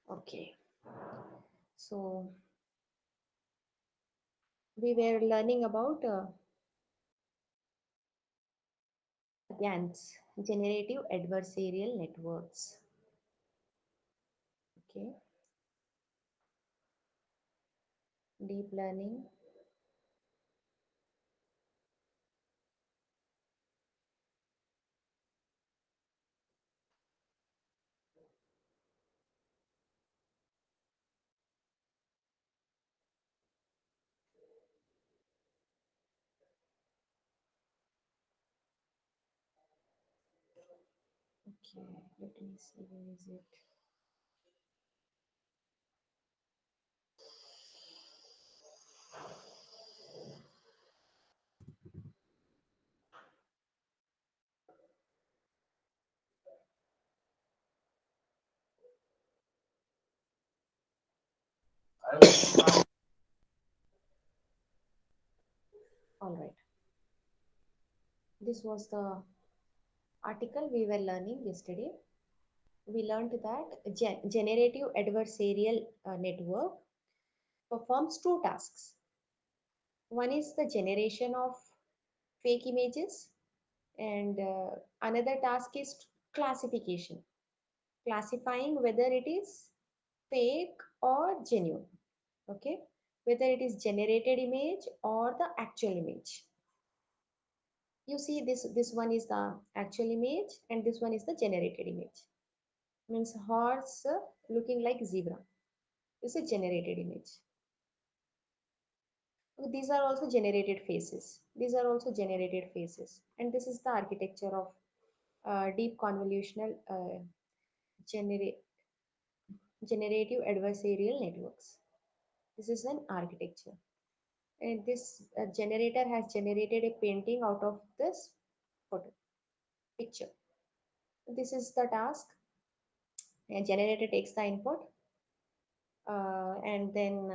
Okay. So we were learning about GANs, generative adversarial networks. Okay. Deep learning. Okay. Let me see. Where is it? All right. This was the article we were learning yesterday. We learned that generative adversarial network performs two tasks. One is the generation of fake images, and another task is classification, classifying whether it is fake or genuine. Okay, whether it is generated image or the actual image. You see, this one is the actual image, and this one is the generated image. Means horse looking like zebra is a generated image. These are also generated faces. These are also generated faces. And this is the architecture of deep convolutional genera- generative adversarial networks. This is an architecture. And this generator has generated a painting out of this photo picture. This is the task. A generator takes the input, and then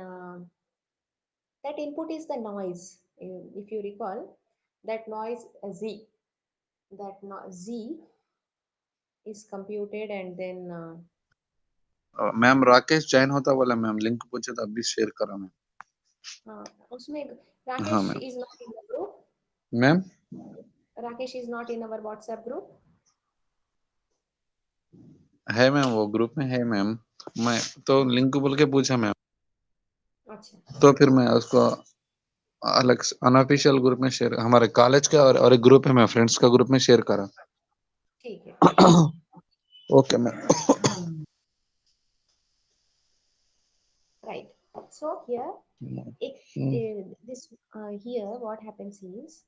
that input is the noise. If you recall, that noise Z, Z is computed, and then ma'am Rakesh Jain होता बोला ma'am link पूछे तो अभी share करा ma'am उसमें हाँ Rakesh ma'am is not in the group. Ma'am Rakesh is not in our WhatsApp group. है ma'am वो ग्रुप में है मैम मैं तो लिंक बोल के पूछा मैम अच्छा, तो फिर मैं उसको अलग अनऑफिशियल ग्रुप में शेयर हमारे कॉलेज का और एक ग्रुप है मैं फ्रेंड्स का ग्रुप में शेयर करा ठीक है, ठीक है. Okay ma'am Right. So here, this here what happens is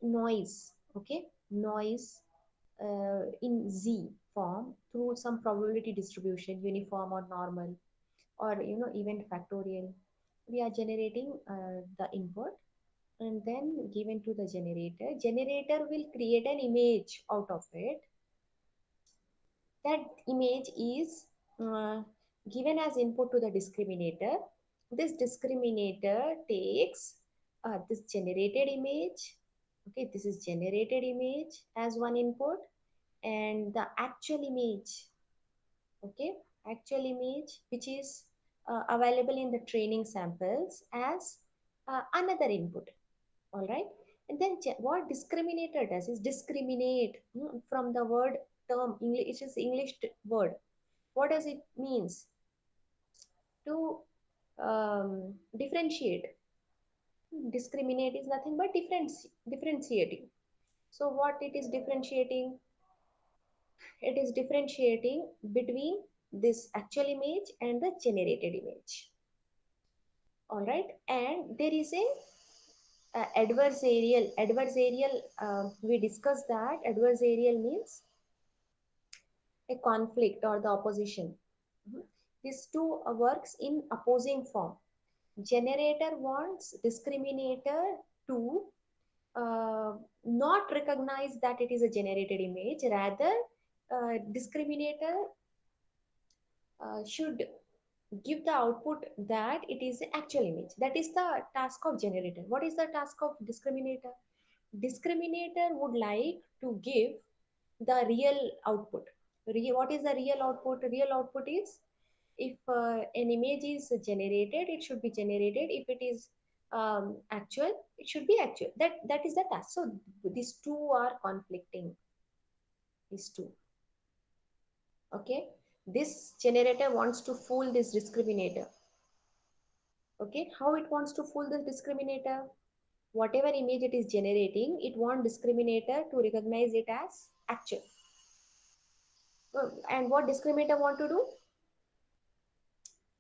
noise. Okay, noise in Z form through some probability distribution, uniform or normal, or even factorial. We are generating the input and then given to the generator. Generator will create an image out of it. That image is uh, given as input to the discriminator. This discriminator takes this generated image. Okay, this is generated image as one input, and the actual image. Okay, actual image which is available in the training samples as another input. All right, and then what discriminator does is discriminate from the word term English. It is English word. What does it means? To differentiate. Discriminate is nothing but differentiating. So what it is differentiating? It is differentiating between this actual image and the generated image. All right, and there is a adversarial. We discussed that adversarial means a conflict or the opposition. Mhm. These two works in opposing form. Generator wants discriminator to not recognize that it is a generated image. Rather, discriminator should give the output that it is the actual image. That is the task of generator. What is the task of discriminator? Discriminator would like to give the real output. What is the real output? Real output is if an image is generated, it should be generated. If it is actual, it should be actual. That is the task. So these two are conflicting, these two. Okay, this generator wants to fool this discriminator. Okay, how it wants to fool this discriminator? Whatever image it is generating, it wants discriminator to recognize it as actual. And what discriminator want to do?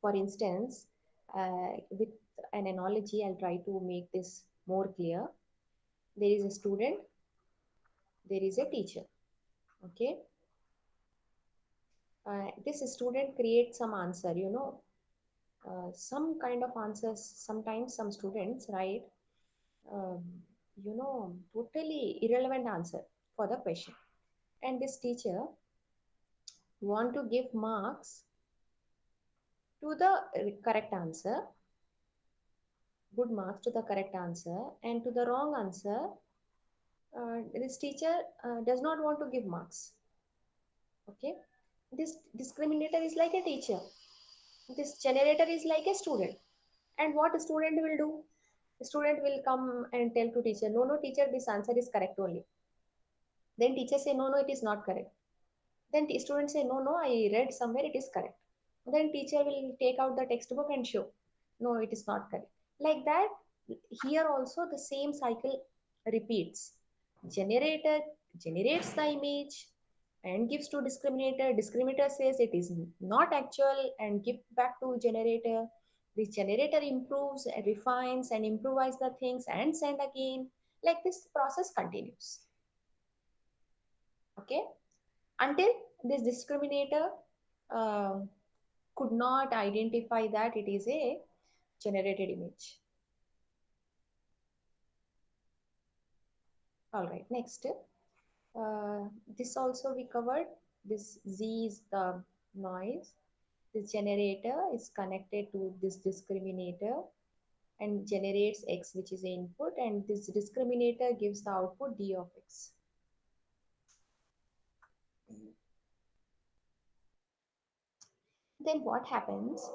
For instance, with an analogy, I'll try to make this more clear. There is a student, there is a teacher. Okay, this student creates some answer, some kind of answers. Sometimes some students write, um, totally irrelevant answer for the question. And this teacher want to give marks to the correct answer, good marks to the correct answer, and to the wrong answer, this teacher does not want to give marks. Okay, this discriminator is like a teacher, this generator is like a student. And what a student will do? The student will come and tell to teacher, no, no, teacher, this answer is correct only. Then teacher say, no, no, it is not correct. Then the student say, no, no, I read somewhere it is correct. Then teacher will take out the textbook and show, no, it is not correct. Like that, here also the same cycle repeats. Generator generates the image and gives to discriminator. Discriminator says it is not actual and give back to generator. The generator improves, refines and improvises the things and send again. Like this process continues. Okay, until this discriminator uh, could not identify that it is a generated image. All right, next. This also we covered. This Z is the noise. This generator is connected to this discriminator and generates X, which is the input, and this discriminator gives the output D of X. Then what happens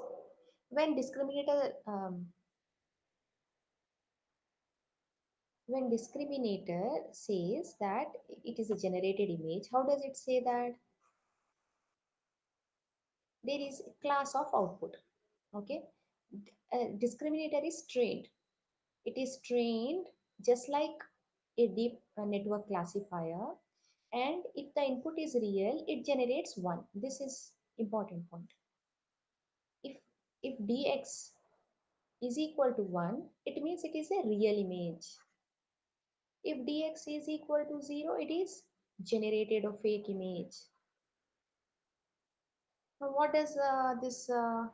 when discriminator says that it is a generated image? How does it say that? There is a class of output. Okay, discriminator is trained. It is trained just like a deep network classifier, and if the input is real, it generates 1. This is important point. If if dx is equal to 1, it means it is a real image. If dx is equal to 0, it is generated a fake image. Now what does this uh,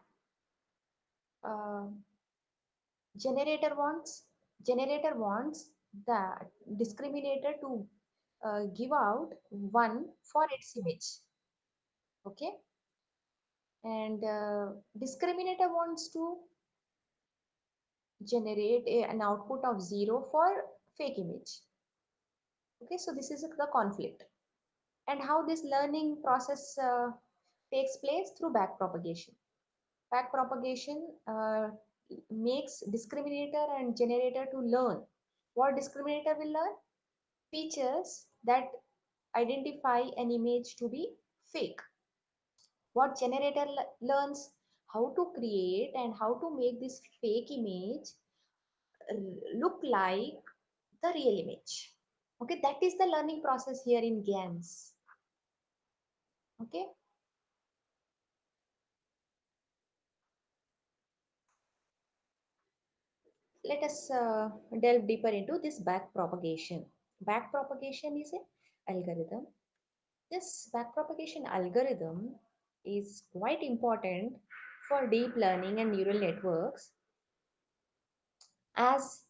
generator wants? Generator wants the discriminator to give out 1 for its image. Okay, and discriminator wants to generate an output of 0 for fake image. Okay, so this is the conflict. And how this learning process takes place? Through back propagation. Back propagation makes discriminator and generator to learn. What discriminator will learn? Features that identify an image to be fake. What generator learns? How to create and how to make this fake image look like the real image. Okay, that is the learning process here in GANs. Okay, let us delve deeper into this back propagation. Back propagation is an algorithm. This back propagation algorithm is quite important for deep learning and neural networks, as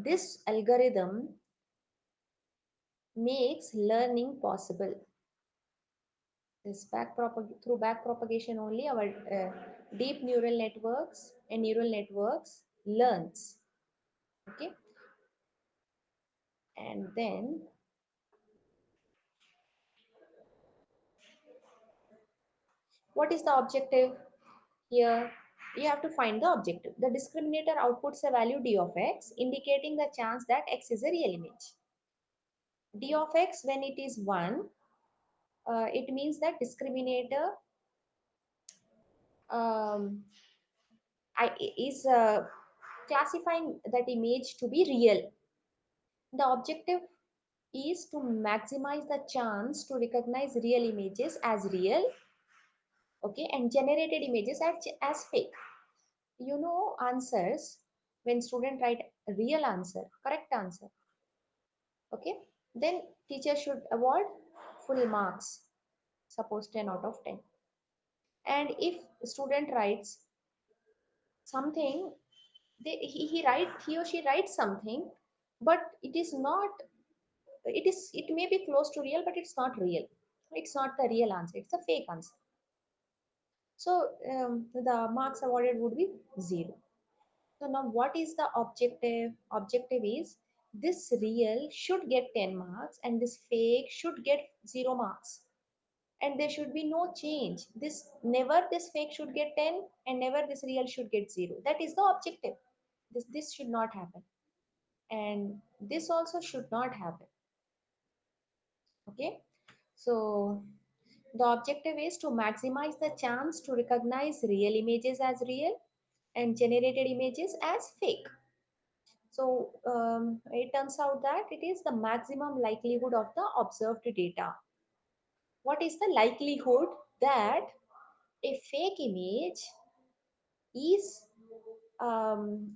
this algorithm makes learning possible. This through back propagation only our deep neural networks and neural networks learns. Okay, and then what is the objective? Here you have to find the objective. The discriminator outputs a value d of x, indicating the chance that x is a real image. D of x, when it is 1, it means that discriminator um, is classifying that image to be real. The objective is to maximize the chance to recognize real images as real, okay, and generated images as fake. You know answers, when student write real answer, correct answer, okay, then teacher should award full marks, suppose 10 out of 10. And if student writes something, he or she writes something, but it is not, it may be close to real, but it's not real, it's not the real answer, it's a fake answer. So the marks awarded would be 0. So now what is the objective? Objective is this real should get 10 marks and this fake should get 0 marks. And there should be no change. This fake should get 10 and never this real should get 0. That is the objective. This should not happen. And this also should not happen. Okay. So the objective is to maximize the chance to recognize real images as real and generated images as fake. So it turns out that it is the maximum likelihood of the observed data. What is the likelihood that a fake image is, um,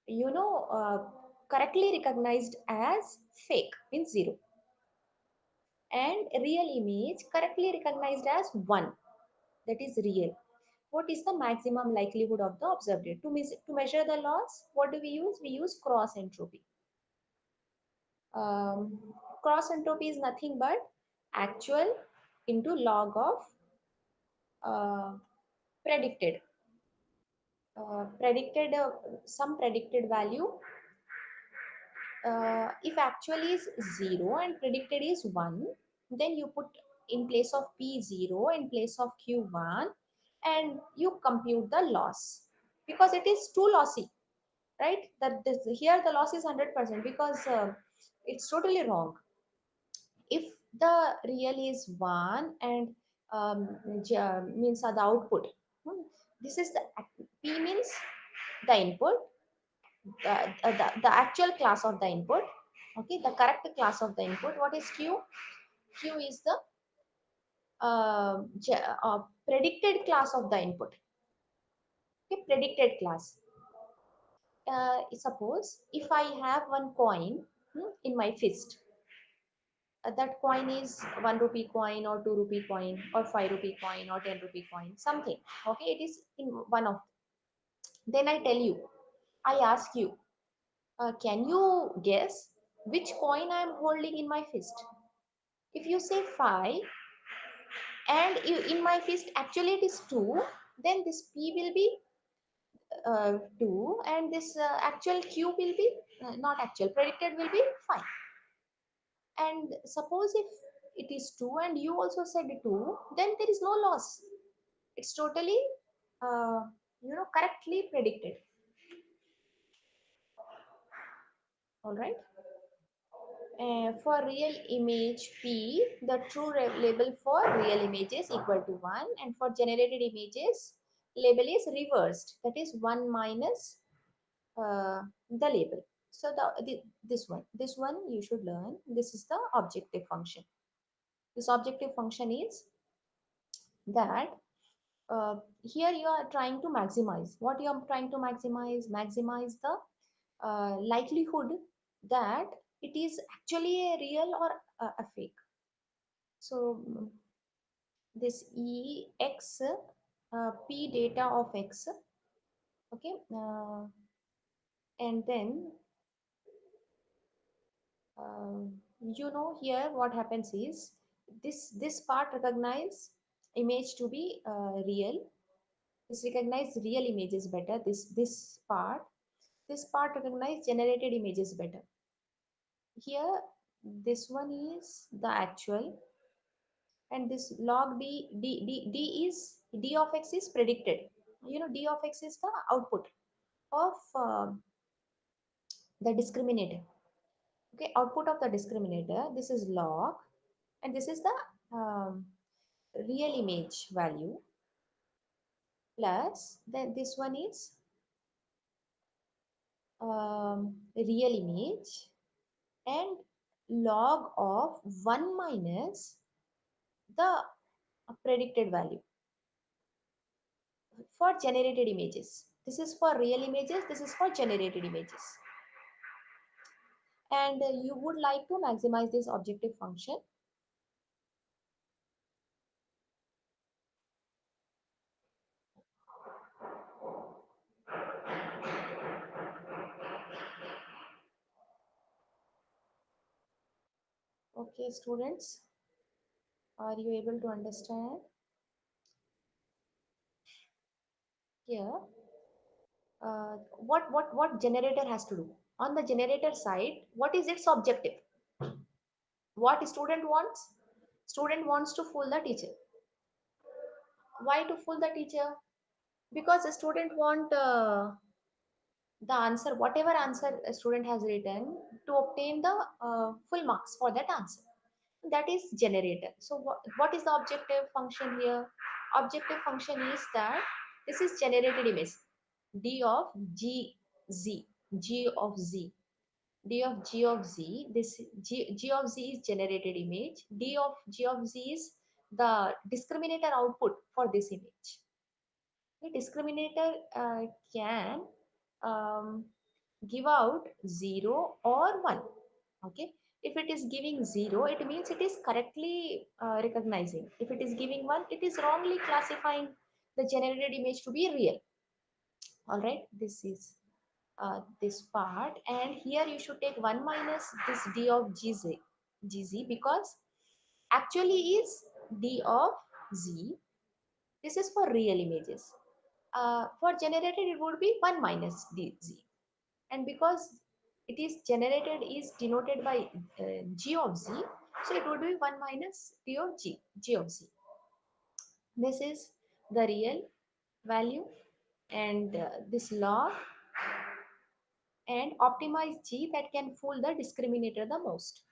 you know, correctly recognized as fake in 0, and real image correctly recognized as 1, that is real? What is the maximum likelihood of the observed data? To measure the loss, what do we use? We use cross entropy. Um, Cross entropy is nothing but actual into log of uh, predicted. Predicted some predicted value. If actual is 0 and predicted is 1, then you put in place of p 0, in place of q 1, and you compute the loss, because it is too lossy, right? Here the loss is 100% because it's totally wrong. If the real is 1 and means the output, hmm, this is the p means the input, the actual class of the input, okay, the correct class of the input. What is q? Q is the predicted class of the input, okay, predicted class. Suppose if I have one coin, in my fist, that coin is 1 rupee coin or 2 rupee coin or 5 rupee coin or 10 rupee coin, something, okay, it is in one of. Then I tell you, I ask you, can you guess which coin I am holding in my fist? If you say 5 and in my fist actually it is 2, then this p will be 2, and this actual q will be not actual, predicted will be 5. And suppose if it is 2 and you also said 2, then there is no loss, it's totally uh, correctly predicted. All right. For real image p, the true label for real image is equal to 1, and for generated images label is reversed, that is 1 minus the label. So this one you should learn. This is the objective function. This objective function is that here you are trying to maximize. What you are trying to maximize the likelihood that it is actually a real or a fake. So this ex p data of x, okay, and then here what happens is this part recognize image to be real. This recognize real images better. This part recognize generated images better. Here this one is the actual, and this log d is d of x is predicted. D of x is the output of the discriminator. Okay, output of the discriminator. This is log, and this is the real image value, plus then this one is real image, and log of 1 minus the predicted value for generated images. This is for real images, this is for generated images. And you would like to maximize this objective function. Okay, students, are you able to understand? Here, what generator has to do? On the generator side, what is its objective? What student wants? Student wants to fool the teacher. Why to fool the teacher? Because the student want the answer, whatever answer a student has written, to obtain the full marks for that answer. That is generator. So what is the objective function here? Objective function is that this is generated image, d of g z, g of z, d of g of z. This g of z is generated image, d of g of z is the discriminator output for this image. The discriminator can um, give out 0 or 1. Okay, if it is giving 0, it means it is correctly recognizing. If it is giving 1, it is wrongly classifying the generated image to be real. All right, this is this part, and here you should take 1 minus this d of gz, because actually is d of z. This is for real images. For generated, it would be 1 minus dz. And because it is generated is denoted by g of z, so it would be 1 minus d of g of z. This is the real value, and this log, and optimize g that can fool the discriminator the most.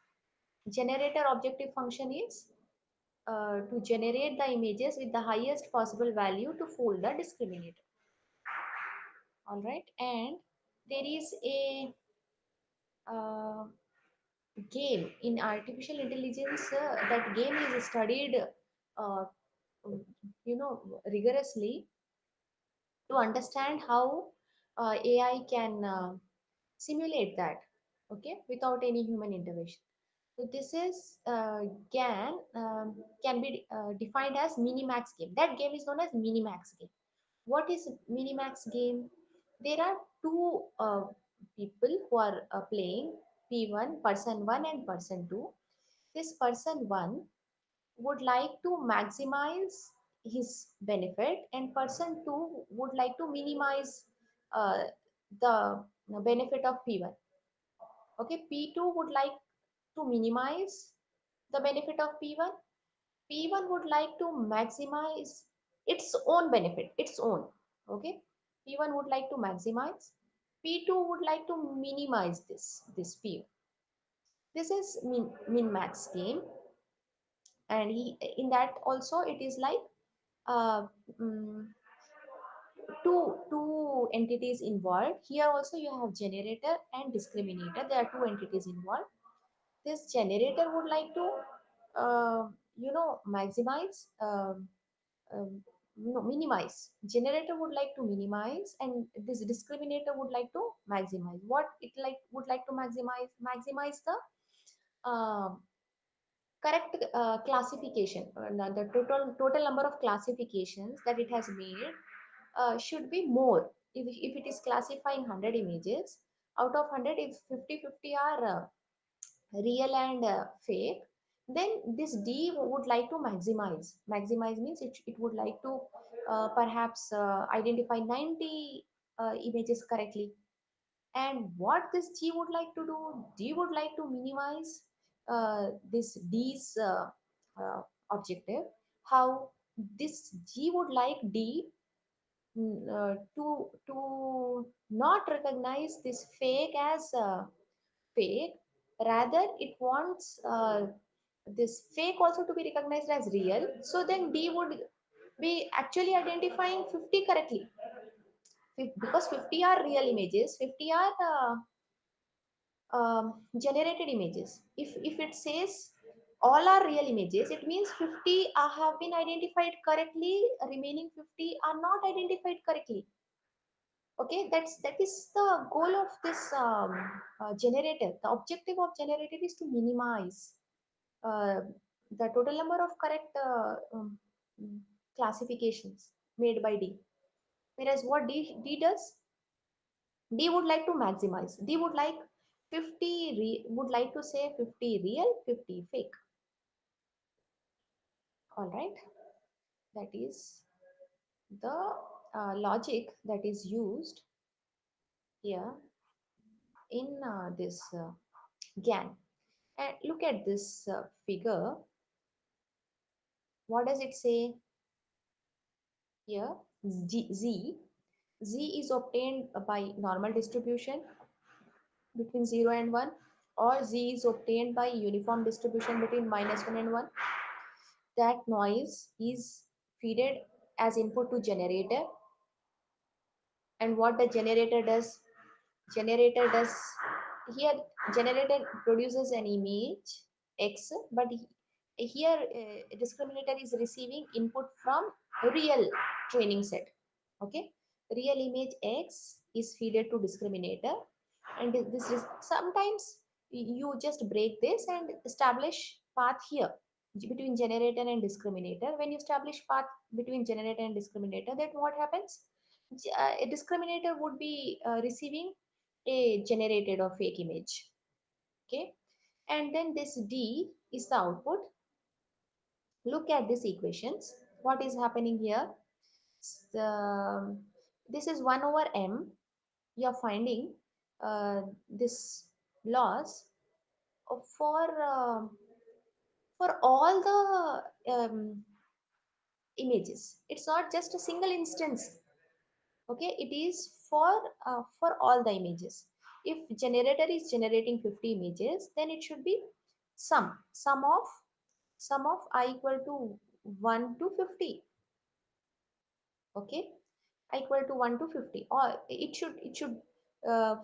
Generator objective function is to generate the images with the highest possible value to fool the discriminator. All right, and there is a uh, game in artificial intelligence. That game is studied uh, rigorously to understand how AI can simulate that, okay, without any human intervention. So this is GAN, can be defined as minimax game. That game is known as minimax game. What is minimax game? There are two people who are playing, P1, person 1 and person 2. This person 1 would like to maximize his benefit, and person 2 would like to minimize uh, the benefit of P1. Okay, P2 would like to minimize the benefit of P1. P1 would like to maximize its own benefit, its own. Okay, P1 would like to maximize, P2 would like to minimize this P1. This is min max game, and in that also it is like uh, mm, two entities involved. Here also you have generator and discriminator. There are two entities involved. This generator would like to maximize, no, minimize. Generator would like to minimize, and this discriminator would like to maximize. What it would like to maximize the correct classification. The total number of classifications that it has made should be more. If it is classifying 100 images, out of 100, if 50-50 are real and fake, then this D would like to maximize. Maximize means it would like to perhaps identify 90 images correctly. And what this G would like to do? D would like to minimize this D's objective. How this G would like D to not recognize this fake as fake, rather it wants this fake also to be recognized as real. So then D would be actually identifying 50 correctly. Because 50 are real images, 50 are generated images. If it says all are real images, it means 50 have been identified correctly, remaining 50 are not identified correctly. Okay, that is the goal of this generator. The objective of generator is to minimize uh, the total number of correct mm, classifications made by D. Whereas what D does, D would like to maximize. D would like 50 would like to say 50 real, 50 fake. All right, that is the logic that is used here in this GAN. And look at this figure. What does it say here? Z is obtained by normal distribution between 0 and 1, or Z is obtained by uniform distribution between -1 and 1. That noise is fed as input to generator, and what the generator does here, generator produces an image X, but here discriminator is receiving input from real training set. Okay, real image X is fed to discriminator, and this is sometimes you just break this and establish path here between generator and discriminator. When you establish path between generator and discriminator, then what happens? A discriminator would be receiving a generated or fake image. Okay, and then this D is the output. Look at these equations. What is happening here? The, this is 1 over m. You are finding this loss for all the images. It's not just a single instance. Okay, it is for all the images. If generator is generating 50 images, then it should be sum of I equal to 1 to 50. Okay, I equal to 1 to 50, or it should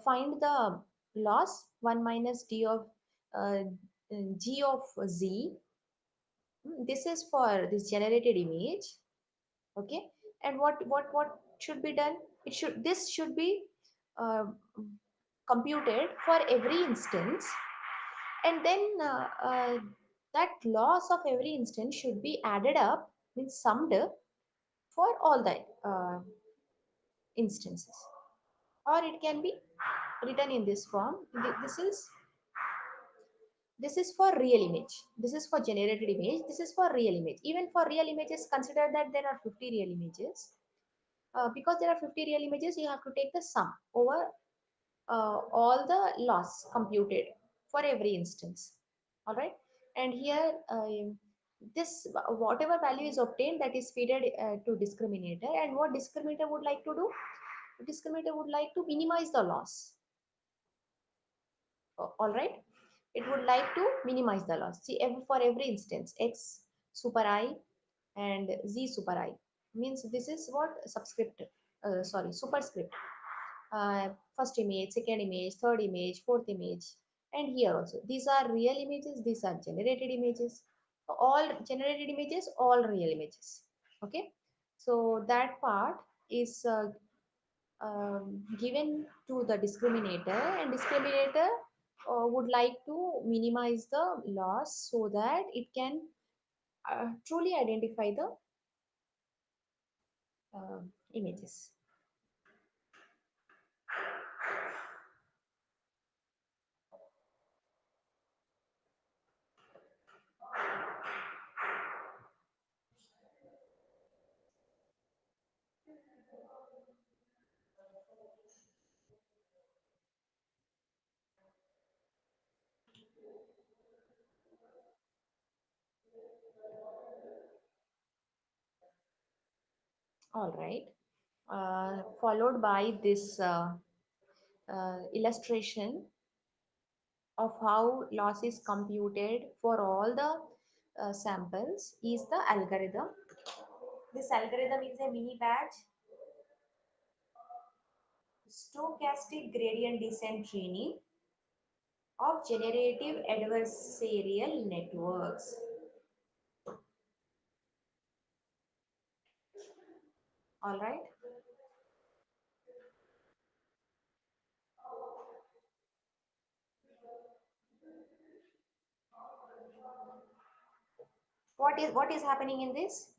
find the loss 1 minus d of uh, g of z. This is for this generated image. Okay, and what should be done? This should be uh, computed for every instance, and then that loss of every instance should be added up, means summed for all the instances. Or it can be written in this form. This is for real image, this is for generated image, this is for real image. Even for real images, consider that there are 50 real images. Because there are 50 real images, you have to take the sum over all the loss computed for every instance. All right, and here this whatever value is obtained, that is fed to discriminator. And what discriminator would like to do? Discriminator would like to minimize the loss. All right, it would like to minimize the loss. See, for every instance, X super I and Z super I, means this is what subscript, sorry, superscript. First image, second image, third image, fourth image. And here also, these are real images, these are generated images. All generated images, all real images. Okay, so that part is given to the discriminator, and discriminator would like to minimize the loss so that it can truly identify the images. All right. followed by this illustration of how loss is computed for all the samples is the algorithm. This algorithm is a mini batch stochastic gradient descent training of generative adversarial networks. All right. What is happening in this?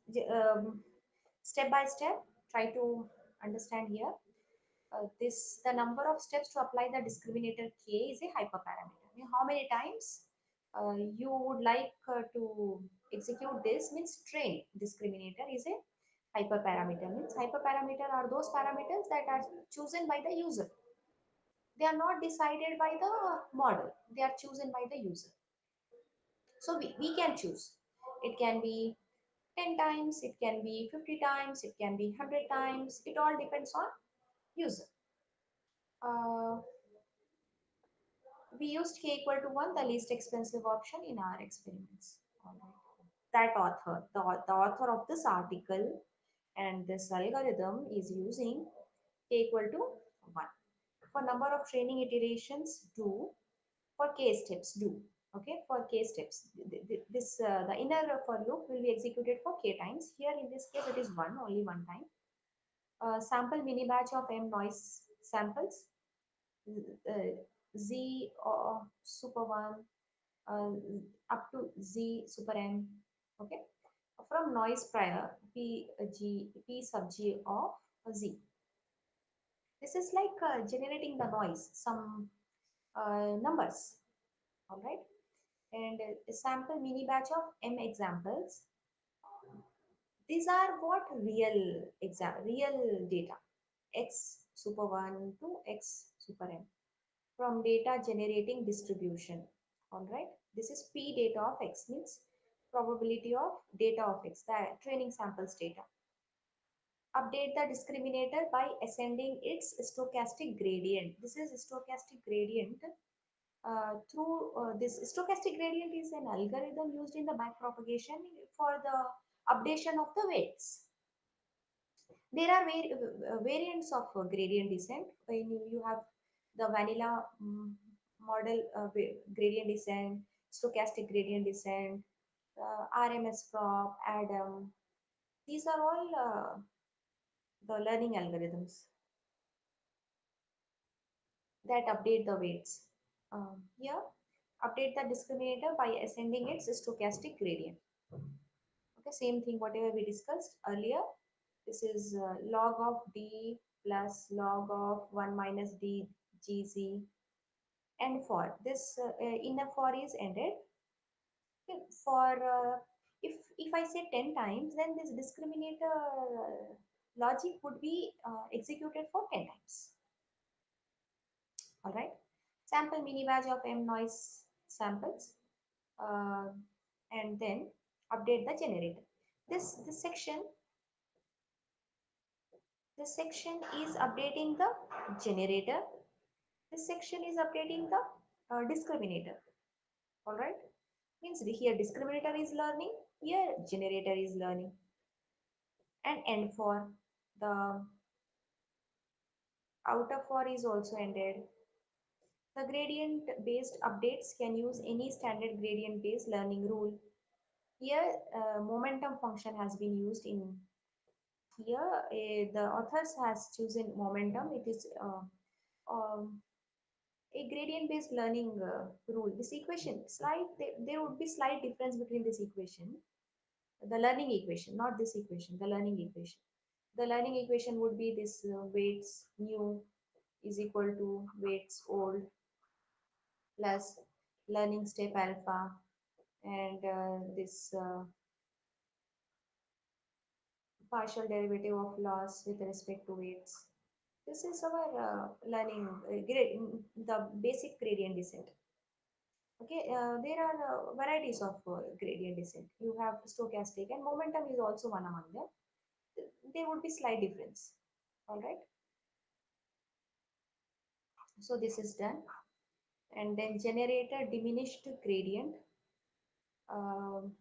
Step by step, try to understand here. This the number of steps to apply the discriminator k is a hyperparameter. I mean, how many times you would like to execute this means train discriminator is a hyperparameter. Means hyperparameter are those parameters that are chosen by the user. They are not decided by the model. They are chosen by the user. So we can choose. It can be 10 times, it can be 50 times, it can be 100 times. It all depends on user. Uh, we used k equal to 1, the least expensive option in our experiments. All right. That author, the author of this article and this algorithm is using k equal to 1. For number of training iterations, do. For k steps, do. Okay, for k steps. The inner for loop will be executed for k times. Here in this case, it is 1, only one time. Sample mini batch of m noise samples, uh, z super 1 uh, up to z super m. Okay, from noise prior p sub g of z. This is like generating the noise, some numbers. All right, and a sample mini batch of m examples. These are what real data, x super 1 to x super m from data generating distribution. All right, this is p data of x means probability of data of x, the training samples data. Update the discriminator by ascending its stochastic gradient. This is stochastic gradient. Through this stochastic gradient is an algorithm used in the backpropagation for the updation of the weights. There are variants of gradient descent. When you have the vanilla model gradient descent, stochastic gradient descent, RMS prop, ADAM. These are all the learning algorithms that update the weights. Here, update the discriminator by ascending its stochastic gradient. Okay, same thing, whatever we discussed earlier. This is log of d plus log of 1 minus d gz and for. This inner for is ended. Okay, for if I say 10 times, then this discriminator logic would be executed for 10 times. All right. Sample mini batch of m noise samples uh, and then update the generator. This section This section is updating the generator. This section is updating the discriminator. All right. Means here discriminator is learning. Here generator is learning. And end for the outer for is also ended. The gradient based updates can use any standard gradient based learning rule. Here momentum function has been used in here. The authors has chosen momentum. It is um, a gradient based learning rule. This equation there would be slight difference between this equation, the learning equation, not this equation, the learning equation. The learning equation would be this weights new is equal to weights old plus learning step alpha and this partial derivative of loss with respect to weights. This is our learning the basic gradient descent. Okay, there are varieties of gradient descent. You have stochastic and momentum is also one among them. There would be slight difference. All right. So this is done. And then generate a diminished gradient. Um,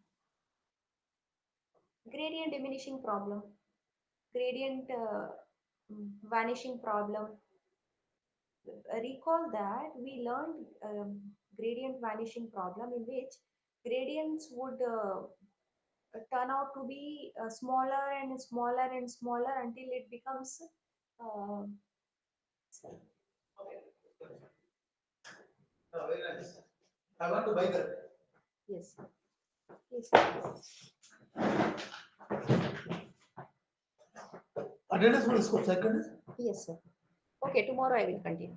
Gradient diminishing problem. Gradient vanishing problem. Recall that we learned gradient vanishing problem in which gradients would turn out to be smaller and smaller and smaller until it becomes uh, I want to buy that. Yes. Yes. Attendance will second. Yes, sir. Okay, tomorrow I will continue.